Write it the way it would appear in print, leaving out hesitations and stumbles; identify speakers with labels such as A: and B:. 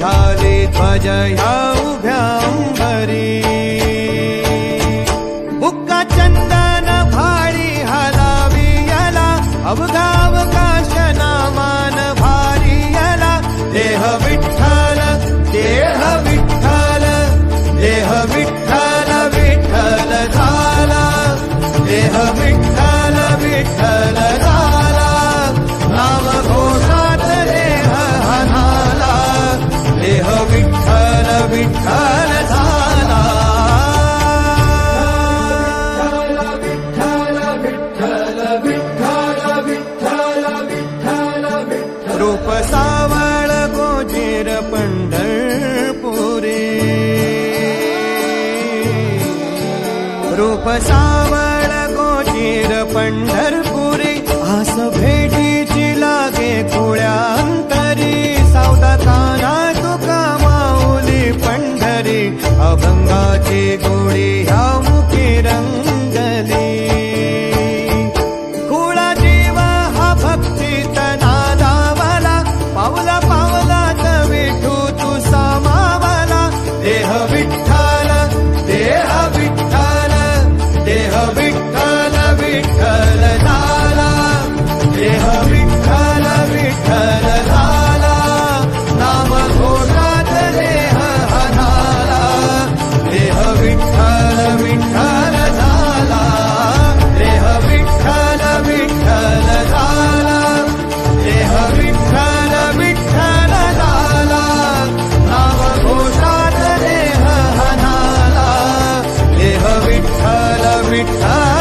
A: झाली ध्वज ह्या उभ्या अंबरी बुक्का चंदन भाळी हलावी याला अवघा अवकाश नामान भारी याला देह विठ्ठल देह विठ्ठल देह विठ्ठल विठ्ठल झाला देह विठ्ठल विठ्ठल झाला नाम घोषात देह हनाला देह विठ्ठल विठ्ठल झाला रूप सावळ गोजीर पंढरपुरी रूप सावळ गोजीर पंढरपुरी आस भेटीची लागे खुळ्या अंतरी सावदा काना तुका माऊली पंढरी अभंगाची गोडी ह्या मुखी रंगली कुळा जीव हा भक्तीत नादावला पावला पावलात विठू तू सामावला देह विठ्ठल देह विठ्ठल देह विठ्ठल विठ्ठल झाला देह विठ्ठल विठ्ठल झाला नाम घोषात देह हनाला देह विठ्ठल विठ्ठल झाला देह विठ्ठल विठ्ठल झाला देह विठ्ठल विठ्ठल झाला नाम घोषात देह हनाला देह विठ्ठल विठ्ठल